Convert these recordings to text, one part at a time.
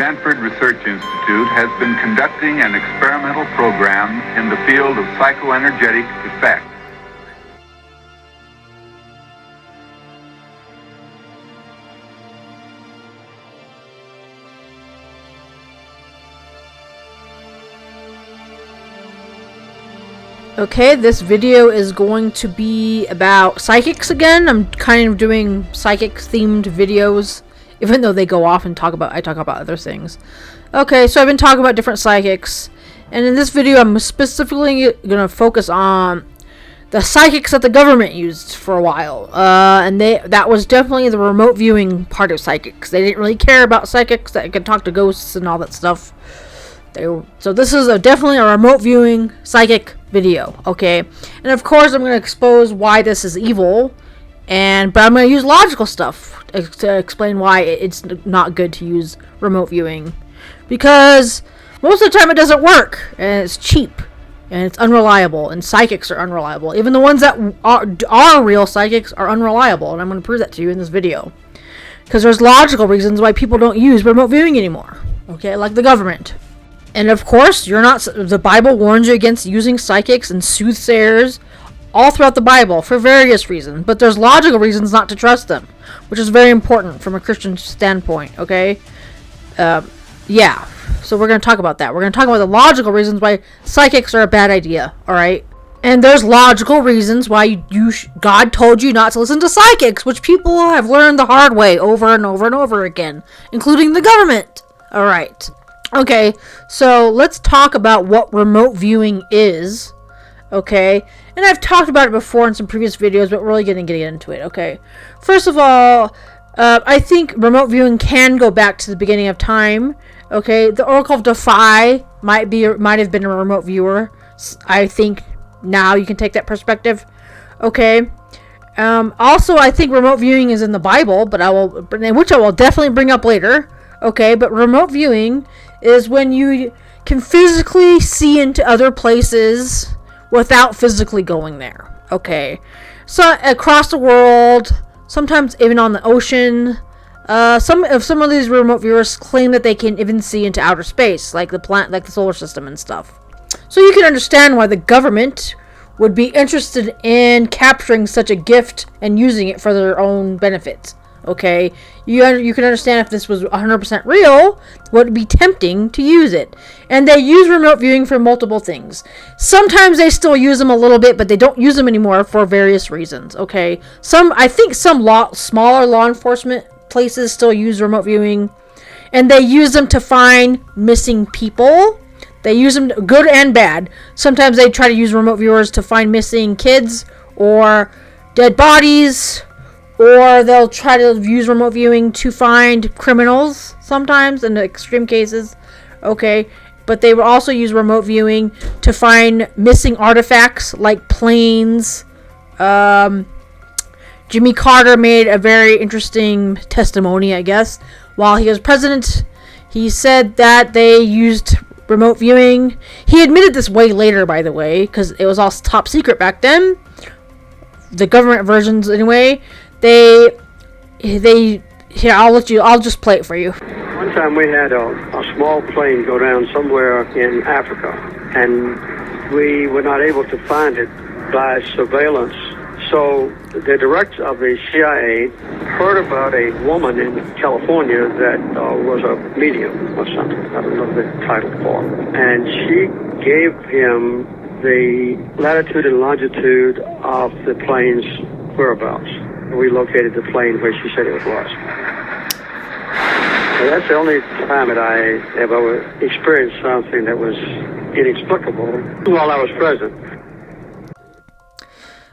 Stanford Research Institute has been conducting an experimental program in the field of psychoenergetic effects. Okay, this video is going to be about psychics again. I'm kind of doing psychic-themed videos, even though they go off and I talk about other things. Okay, so I've been talking about different psychics, and in this video I'm specifically going to focus on the psychics that the government used for a while. And that was definitely the remote viewing part of psychics. They didn't really care about psychics that could talk to ghosts and all that stuff. So this is definitely a remote viewing psychic video, okay? And of course I'm going to expose why this is evil, but I'm going to use logical stuff to explain why it's not good to use remote viewing. Because most of the time it doesn't work, and it's cheap, and it's unreliable, and psychics are unreliable. Even the ones that are real psychics are unreliable, and I'm going to prove that to you in this video. Because there's logical reasons why people don't use remote viewing anymore, okay? Like the government. And of course, the Bible warns you against using psychics and soothsayers all throughout the Bible for various reasons. But there's logical reasons not to trust them, which is very important from a Christian standpoint, okay? Yeah, so we're going to talk about that. We're going to talk about the logical reasons why psychics are a bad idea, alright? And there's logical reasons why God told you not to listen to psychics, which people have learned the hard way over and over and over again, including the government. Alright. Okay, so let's talk about what remote viewing is, okay? And I've talked about it before in some previous videos, but we're really going to get into it, okay? First of all, I think remote viewing can go back to the beginning of time, okay? The Oracle of Defy might have been a remote viewer. I think now you can take that perspective, okay? Also, I think remote viewing is in the Bible, which I will definitely bring up later, okay? But remote viewing is when you can physically see into other places without physically going there, okay? So across the world, sometimes even on the ocean, some of these remote viewers claim that they can even see into outer space, like the solar system and stuff. So you can understand why the government would be interested in capturing such a gift and using it for their own benefit. Okay, you can understand if this was 100% real, what would be tempting to use it. And they use remote viewing for multiple things. Sometimes they still use them a little bit, but they don't use them anymore for various reasons, okay? I think some smaller law enforcement places still use remote viewing, and they use them to find missing people. They use them good and bad. Sometimes they try to use remote viewers to find missing kids or dead bodies, or they'll try to use remote viewing to find criminals sometimes in extreme cases, okay? But they will also use remote viewing to find missing artifacts like planes. Jimmy Carter made a very interesting testimony, I guess. While he was president, he said that they used remote viewing. He admitted this way later, by the way, because it was all top secret back then. The government versions, anyway. Here, I'll just play it for you. One time we had a small plane go down somewhere in Africa, and we were not able to find it by surveillance. So the director of the CIA heard about a woman in California that was a medium or something. I don't know the title for it. And she gave him the latitude and longitude of the plane's whereabouts. We located the plane where she said it was. So that's the only time that I ever experienced something that was inexplicable while I was present.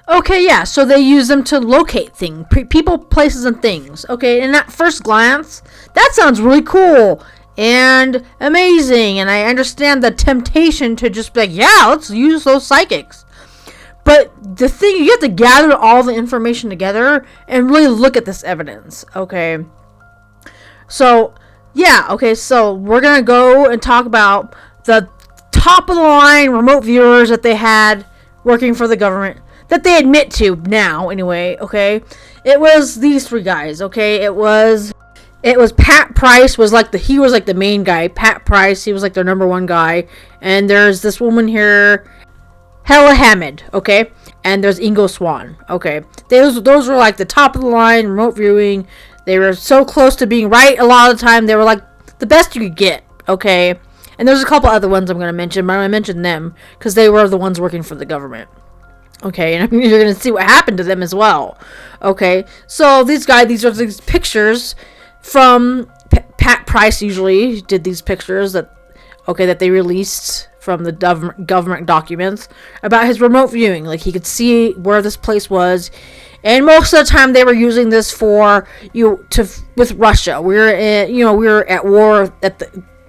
Okay, yeah, so they use them to locate things, people, places, and things. Okay, and at first glance, that sounds really cool and amazing, and I understand the temptation to just be like, yeah, let's use those psychics. But the thing, you have to gather all the information together and really look at this evidence, okay? So, yeah, okay, so we're going to go and talk about the top of the line remote viewers that they had working for the government, that they admit to now, anyway, okay? It was these three guys, okay? It was It was Pat Price was like he was like the main guy. Pat Price, he was like their number one guy. And there's this woman here, Hela Hammid, okay? And there's Ingo Swan, okay? Those were like the top of the line, remote viewing. They were so close to being right a lot of the time. They were like the best you could get, okay? And there's a couple other ones I'm going to mention, but I'm going to mention them because they were the ones working for the government. Okay, and you're going to see what happened to them as well. Okay, so these are these pictures from Pat Price usually did these pictures that they released from the government documents about his remote viewing. Like, he could see where this place was. And most of the time they were using this for with Russia. We were at war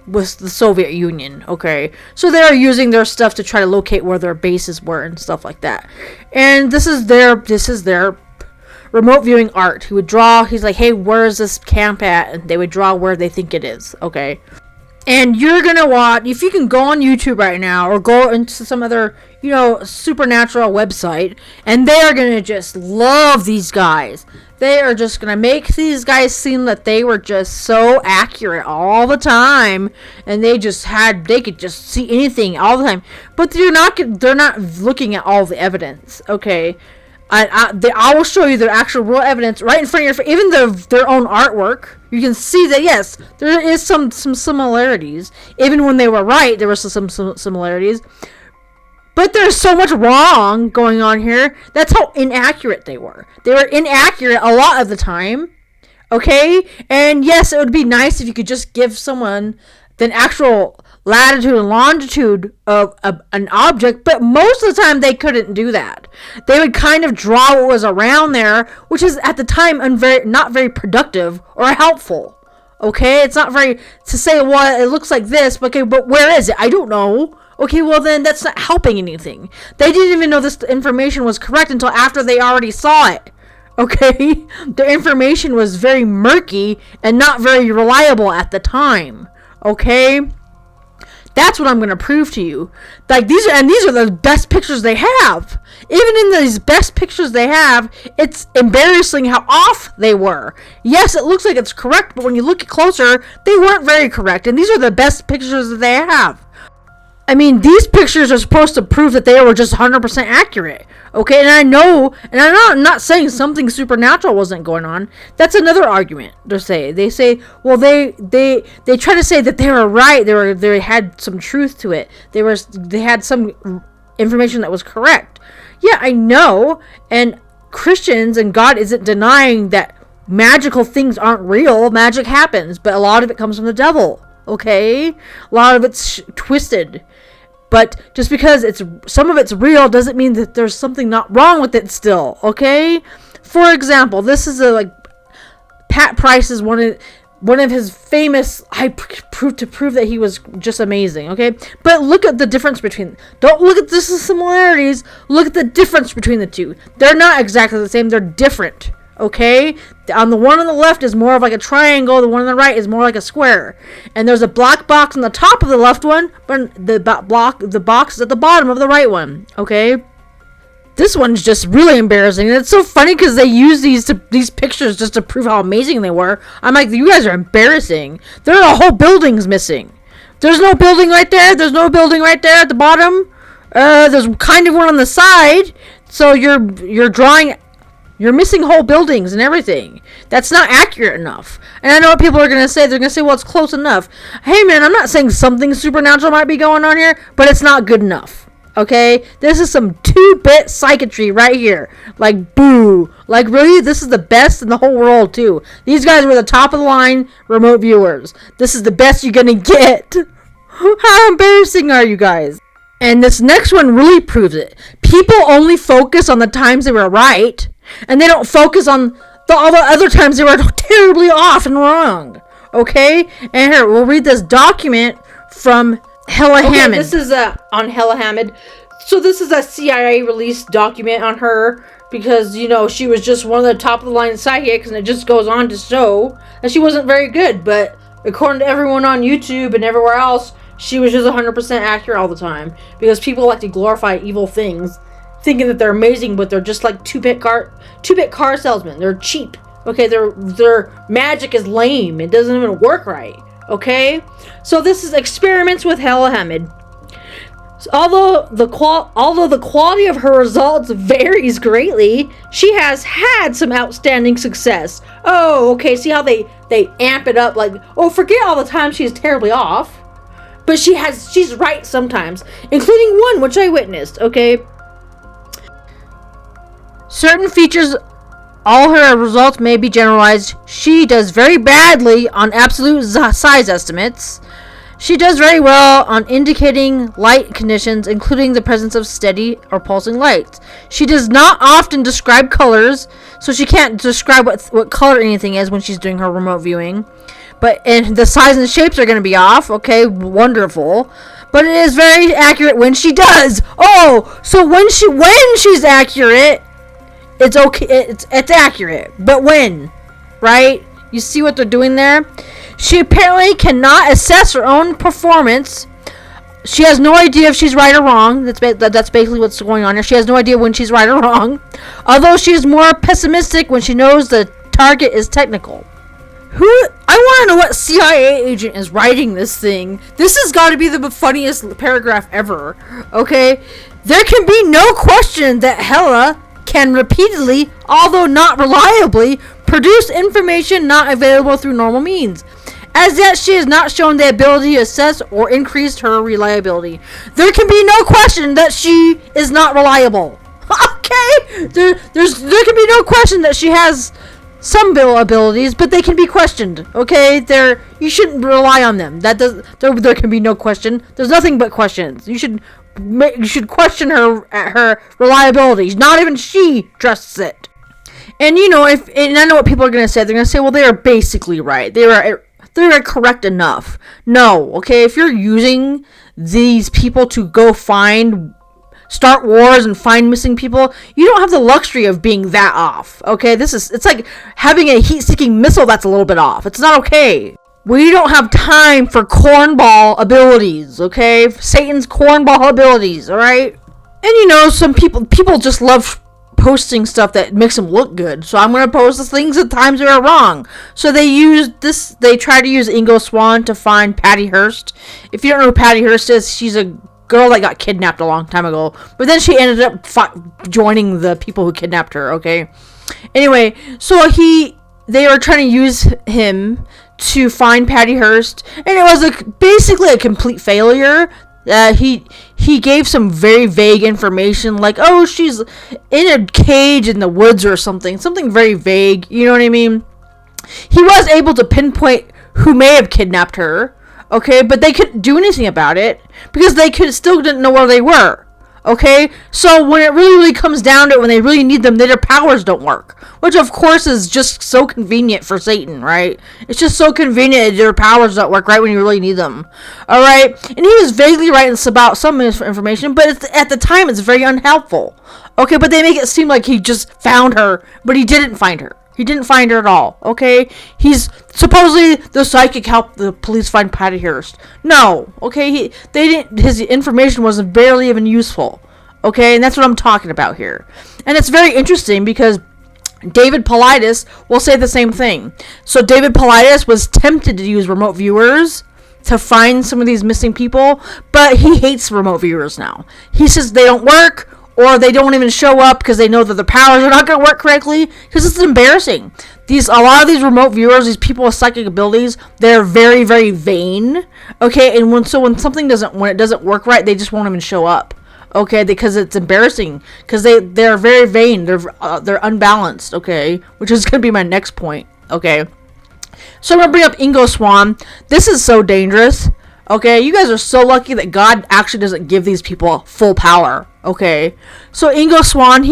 with the Soviet Union, okay? So they were using their stuff to try to locate where their bases were and stuff like that. And this is their remote viewing art. He would draw, he's like, hey, where is this camp at? And they would draw where they think it is, okay? And you're gonna watch, if you can go on YouTube right now or go into some other, supernatural website, and they are gonna just love these guys. They are just gonna make these guys seem that they were just so accurate all the time, and they could just see anything all the time. But they're not looking at all the evidence, okay? I will show you their actual real evidence right in front of your face. Even their own artwork, you can see that yes, there is some similarities. Even when they were right, there were some similarities. But there's so much wrong going on here. That's how inaccurate they were. They were inaccurate a lot of the time. Okay? And yes, it would be nice if you could just give someone the actual latitude and longitude of an object, but most of the time they couldn't do that. They would kind of draw what was around there, which is at the time not very productive or helpful. Okay? It's not very to say, well, it looks like this, but okay, but where is it? I don't know. Okay, well then that's not helping anything. They didn't even know this information was correct until after they already saw it. Okay? The information was very murky and not very reliable at the time. Okay? That's what I'm going to prove to you. Like, these are the best pictures they have. Even in these best pictures they have, it's embarrassing how off they were. Yes, it looks like it's correct, but when you look closer, they weren't very correct. And these are the best pictures that they have. I mean, these pictures are supposed to prove that they were just 100% accurate. Okay, and I'm not saying something supernatural wasn't going on. That's another argument. They say, well, they try to say that they were right. They had some truth to it. They had some information that was correct. Yeah, I know. And Christians and God isn't denying that magical things aren't real. Magic happens, but a lot of it comes from the devil. Okay, a lot of it's twisted. But just because some of it's real doesn't mean that there's something not wrong with it still, okay? For example, this is Pat Price is one of his famous to prove that he was just amazing, okay? But look at the difference don't look at the similarities, look at the difference between the two. They're not exactly the same, they're different. Okay, on the one on the left is more of like a triangle. The one on the right is more like a square. And there's a black box on the top of the left one, but the box is at the bottom of the right one. Okay, this one's just really embarrassing. And it's so funny because they use these pictures just to prove how amazing they were. I'm like, you guys are embarrassing. There are whole buildings missing. There's no building right there. There's no building right there at the bottom. There's kind of one on the side. So you're drawing. You're missing whole buildings and everything. That's not accurate enough. And I know what people are going to say. They're going to say, well, it's close enough. Hey, man, I'm not saying something supernatural might be going on here, but it's not good enough. Okay? This is some 2-bit psychiatry right here. Like, boo. Like, really? This is the best in the whole world, too. These guys were the top of the line remote viewers. This is the best you're going to get. How embarrassing are you guys? And this next one really proves it. People only focus on the times they were right. And they don't focus on all the other times they were terribly off and wrong. Okay? And here, we'll read this document from Hela Hammid. This is on Hela Hammid. So this is a CIA released document on her because, she was just one of the top of the line psychics, and it just goes on to show that she wasn't very good. But according to everyone on YouTube and everywhere else, she was just 100% accurate all the time. Because people like to glorify evil things, thinking that they're amazing, but they're just like 2-bit car salesmen. They're cheap. Okay, their magic is lame. It doesn't even work right. Okay? So this is experiments with Hela Hammid. Although the quality of her results varies greatly, she has had some outstanding success. Oh, okay, see how they amp it up, like, oh, forget all the time she's terribly off. But she's right sometimes, including one which I witnessed, okay? Certain features, all her results may be generalized. She does very badly on absolute size estimates. She does very well on indicating light conditions, including the presence of steady or pulsing lights. She does not often describe colors, so she can't describe what color anything is when she's doing her remote viewing. And the size and shapes are going to be off. Okay, wonderful. But it is very accurate when she does. Oh, so when she's accurate, it's okay. It's accurate. But when, right? You see what they're doing there? She apparently cannot assess her own performance. She has no idea if she's right or wrong. That's basically what's going on here. She has no idea when she's right or wrong. Although she's more pessimistic when she knows the target is technical. I want to know what CIA agent is writing this thing. This has got to be the funniest paragraph ever. Okay? There can be no question that Hela can repeatedly, although not reliably, produce information not available through normal means. As yet, she has not shown the ability to assess or increase her reliability. There can be no question that she is not reliable. Okay? There can be no question that she has some abilities, but they can be questioned. Okay? You shouldn't rely on them. There can be no question. There's nothing but questions. You should question her reliability. Not even she trusts it. And and I know what people are gonna say. They're gonna say, well, they are basically right. They are correct enough. No, okay. If you're using these people to go start wars and find missing people, you don't have the luxury of being that off. Okay, it's like having a heat-seeking missile that's a little bit off. It's not okay. We don't have time for cornball abilities. Okay, Satan's cornball abilities. All right, and some people just love posting stuff that makes them look good. So I'm going to post the things at times that are wrong. So they try to use Ingus Swan to find Patty Hearst. If you don't know who Patty Hearst is, she's a girl that got kidnapped a long time ago. But then she ended up joining the people who kidnapped her, okay? Anyway, so they were trying to use him to find Patty Hearst. And it was basically a complete failure. He gave some very vague information, like, oh, she's in a cage in the woods or something very vague, you know what I mean? He was able to pinpoint who may have kidnapped her, okay, but they couldn't do anything about it, because they still didn't know where they were, okay? So when it really comes down to it, when they really need them, their powers don't work, which of course is just so convenient for Satan, right? It's just so convenient that their powers don't work right when you really need them, alright? And he was vaguely right about some information, but at the time it's very unhelpful, okay? But they make it seem like he just found her, but he didn't find her. He didn't find her at all, okay? He's supposedly the psychic helped the police find Patty Hearst. No, okay? His information was barely even useful, okay? And that's what I'm talking about here. And it's very interesting because David Paulides will say the same thing. So David Paulides was tempted to use remote viewers to find some of these missing people, but he hates remote viewers now. He says they don't work, or they don't even show up because they know that the powers are not going to work correctly, because it's embarrassing. A lot of these remote viewers, these people with psychic abilities, they're very, very vain. Okay, and when something doesn't work right, they just won't even show up. Okay, because it's embarrassing, because they're very vain. They're unbalanced. Okay, which is going to be my next point. Okay, so I'm going to bring up Ingo Swan. This is so dangerous. Okay, you guys are so lucky that God actually doesn't give these people full power. Okay, so Ingo Swan,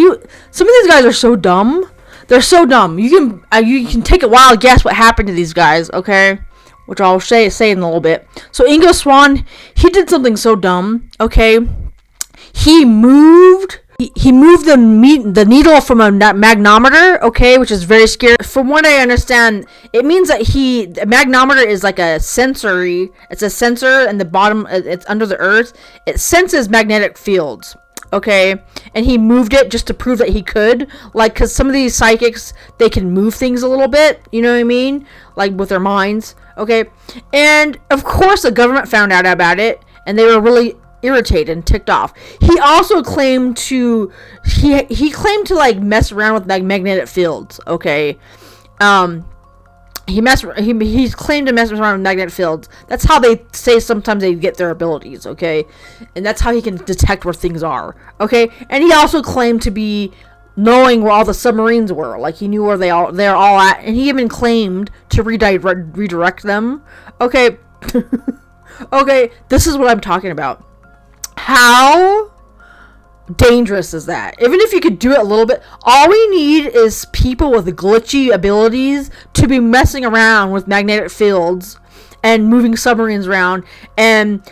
some of these guys are so dumb. They're so dumb. You can take a wild guess what happened to these guys. Okay, which I'll say in a little bit. So Ingo Swan, he did something so dumb. Okay, he moved the needle from a magnometer, okay, which is very scary. From what I understand, it means that the magnometer is like a sensory. It's a sensor, and the bottom, it's under the earth. It senses magnetic fields. okay? And he moved it just to prove that he could. Like, because some of these psychics, they can move things a little bit, you know what I mean? Like, with their minds, okay? And, of course, the government found out about it, and they were really irritated and ticked off. He also claimed to, he claimed to, like, mess around with, like, magnetic fields, okay? He claimed to mess around with magnetic fields. That's how they say sometimes they get their abilities, okay? And that's how he can detect where things are, okay? And he also claimed to be knowing where all the submarines were. Like, he knew where they're all at. And he even claimed to redirect them. Okay. Okay, this is what I'm talking about. How dangerous is that? Even if you could do it a little bit, all we need is people with glitchy abilities to be messing around with magnetic fields and moving submarines around, and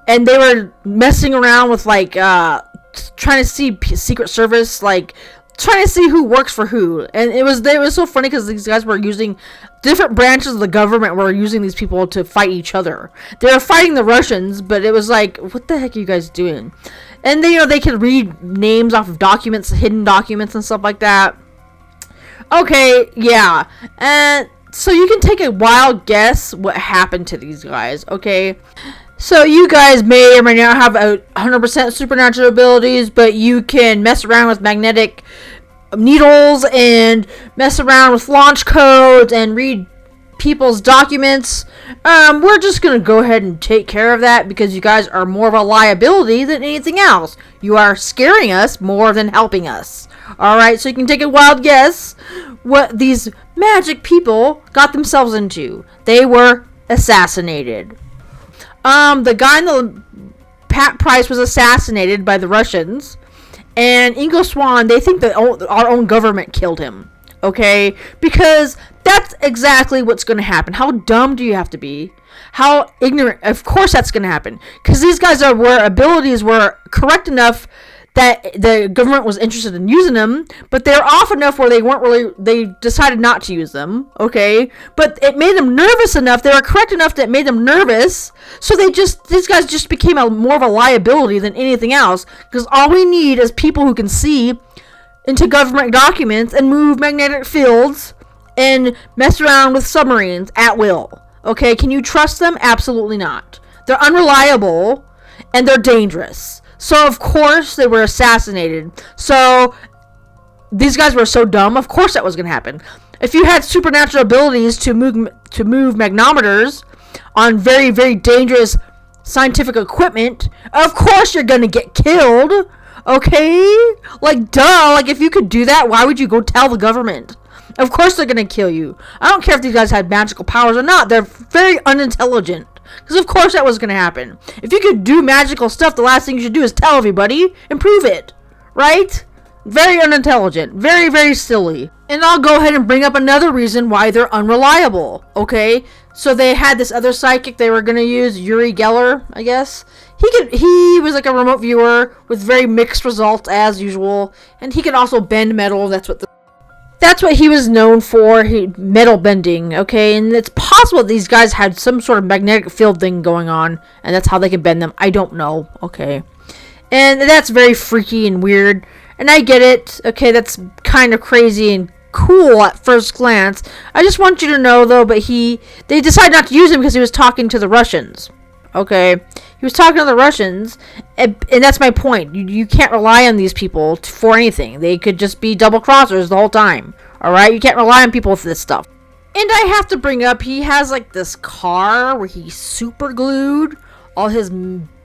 they were messing around with, like, trying to see Secret Service, like, trying to see who works for who. And it was so funny because these guys were using different branches of the government were using these people to fight each other. They were fighting the Russians, but it was like, what the heck are you guys doing? And they could read names off of documents, hidden documents and stuff like that. Okay, yeah. And so you can take a wild guess what happened to these guys, okay? So you guys may or may not have 100% supernatural abilities, but you can mess around with magnetic needles and mess around with launch codes and read people's documents. We're just gonna go ahead and take care of that because you guys are more of a liability than anything else. You are scaring us more than helping us. Alright, so you can take a wild guess what these magic people got themselves into. They were assassinated. The guy in the Pat Price was assassinated by the Russians, and Ingus Swan, they think that our own government killed him, okay? Because that's exactly what's going to happen. How dumb do you have to be? How ignorant? Of course that's going to happen. Because these guys were abilities were correct enough that the government was interested in using them, but they're off enough where they decided not to use them, okay? But it made them nervous enough, they were correct enough that it made them nervous, so these guys just became more of a liability than anything else, because all we need is people who can see into government documents and move magnetic fields and mess around with submarines at will, okay? Can you trust them? Absolutely not. They're unreliable, and they're dangerous. So, of course, they were assassinated. So, these guys were so dumb. Of course that was going to happen. If you had supernatural abilities to move magnometers on very, very dangerous scientific equipment, of course you're going to get killed. Okay? Like, duh. Like, if you could do that, why would you go tell the government? Of course they're going to kill you. I don't care if these guys had magical powers or not. They're very unintelligent. Because of course that was going to happen. If you could do magical stuff, the last thing you should do is tell everybody and prove it. Right? Very unintelligent. Very, very silly. And I'll go ahead and bring up another reason why they're unreliable. Okay? So they had this other psychic they were going to use, Yuri Gellar, I guess. He was like a remote viewer with very mixed results as usual. And he could also bend metal. That's what he was known for, metal bending, okay? And it's possible these guys had some sort of magnetic field thing going on, and that's how they could bend them. I don't know, okay? And that's very freaky and weird, and I get it, okay? That's kind of crazy and cool at first glance. I just want you to know, though, but they decided not to use him because he was talking to the Russians, okay? He was talking to the Russians, and that's my point. You can't rely on these people for anything. They could just be double-crossers the whole time, alright? You can't rely on people for this stuff. And I have to bring up, he has, like, this car where he super glued all his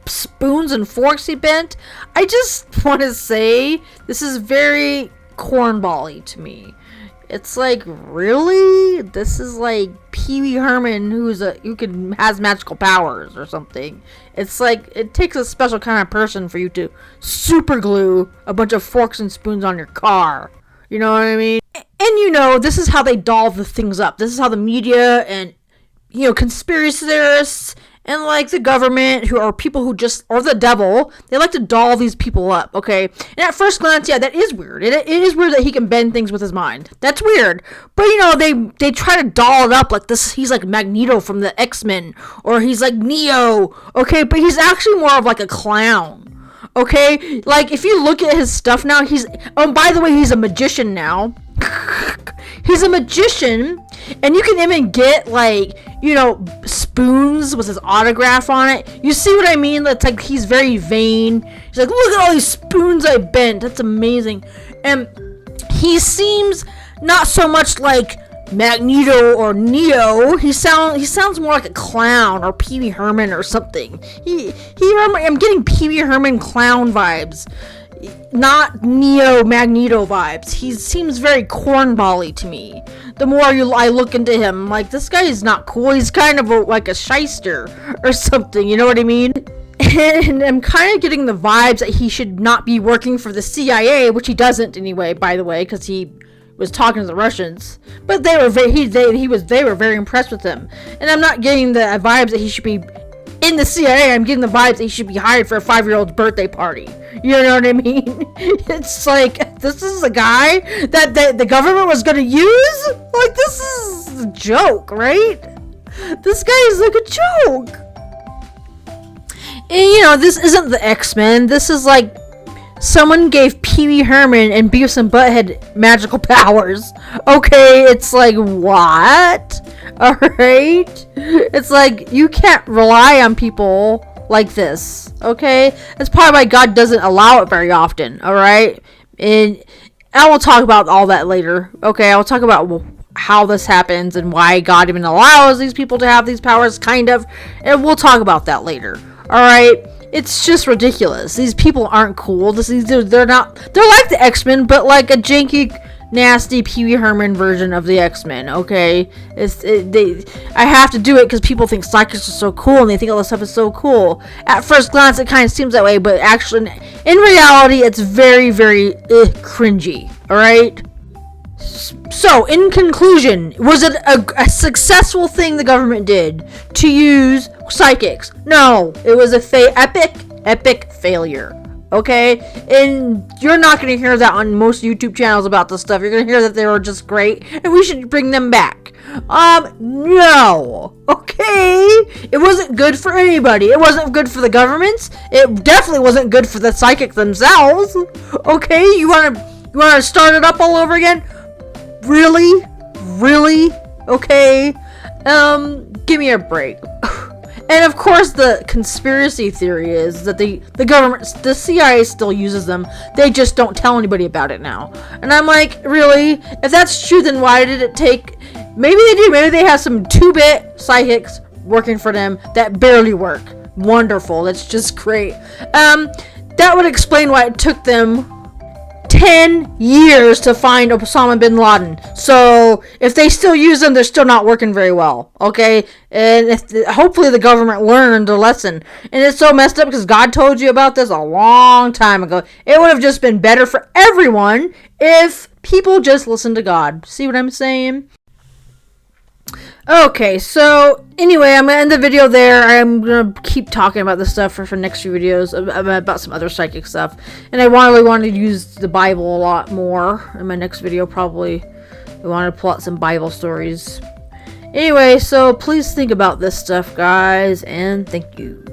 spoons and forks he bent. I just want to say, this is very cornball-y to me. It's like, really? This is like Pee Wee Herman who has magical powers or something. It's like, it takes a special kind of person for you to super glue a bunch of forks and spoons on your car. You know what I mean? And this is how they doll the things up. This is how the media and, conspiracy theorists and, like, the government, who are people or the devil, they like to doll these people up, okay? And at first glance, yeah, that is weird. It is weird that he can bend things with his mind. That's weird. But, they try to doll it up like this. He's like Magneto from the X-Men, or he's like Neo, okay? But he's actually more of like a clown, Okay? Like, if you look at his stuff now, oh, by the way, he's a magician now. He's a magician, and you can even get, like, you know, spoons with his autograph on it. You see what I mean? It's like he's very vain. He's like, look at all these spoons I bent. That's amazing. And he seems not so much like Magneto or Neo. He sounds more like a clown or Pee Wee Herman or something. I'm getting Pee Wee Herman clown vibes, not Neo Magneto vibes. He seems very cornbally to me. The more I look into him, I'm like, this guy is not cool. He's kind of like a shyster or something. You know what I mean? And I'm kind of getting the vibes that he should not be working for the CIA, which he doesn't anyway, by the way, because he was talking to the Russians. But they were very impressed with him. And I'm not getting the vibes that he should be in the CIA. I'm getting the vibes that he should be hired for a 5-year-old's birthday party. You know what I mean? It's like, this is a guy that the government was gonna use? Like, this is a joke, right? This guy is like a joke. And, you know, this isn't the X-Men. This is like someone gave Pee Wee Herman and Beavis and Butthead magical powers. Okay, it's like, what? Alright? It's like, you can't rely on people like this. Okay? That's probably why God doesn't allow it very often. Alright? And I will talk about all that later. Okay, I'll talk about how this happens and why God even allows these people to have these powers, kind of. And we'll talk about that later. Alright? It's just ridiculous. These people aren't cool. They're not. They're like the X-Men, but like a janky, nasty Pee Wee Herman version of the X-Men. Okay, I have to do it because people think psychics are so cool and they think all this stuff is so cool. At first glance, it kind of seems that way, but actually, in reality, it's very, very cringy. All right. So, in conclusion, was it a successful thing the government did to use psychics? No, it was a epic failure. Okay? And you're not going to hear that on most YouTube channels about this stuff. You're going to hear that they were just great and we should bring them back. No. Okay? It wasn't good for anybody. It wasn't good for the governments. It definitely wasn't good for the psychics themselves. Okay? You want to start it up all over again? Really? Okay. Give me a break. And of course the conspiracy theory is that the government, the CIA still uses them. They just don't tell anybody about it now. And I'm like, really? If that's true, then why did it take... Maybe they do. Maybe they have some 2-bit psychics working for them that barely work. Wonderful. That's just great. That would explain why it took them 10 years to find Osama bin Laden. So if they still use them, they're still not working very well. Okay, and hopefully the government learned a lesson. And it's so messed up because God told you about this a long time ago. It would have just been better for everyone if people just listened to God. See what I'm saying? Okay, so anyway, I'm going to end the video there. I'm going to keep talking about this stuff for next few videos about some other psychic stuff. And I really want to use the Bible a lot more in my next video, probably. I want to pull out some Bible stories. Anyway, so please think about this stuff, guys, and thank you.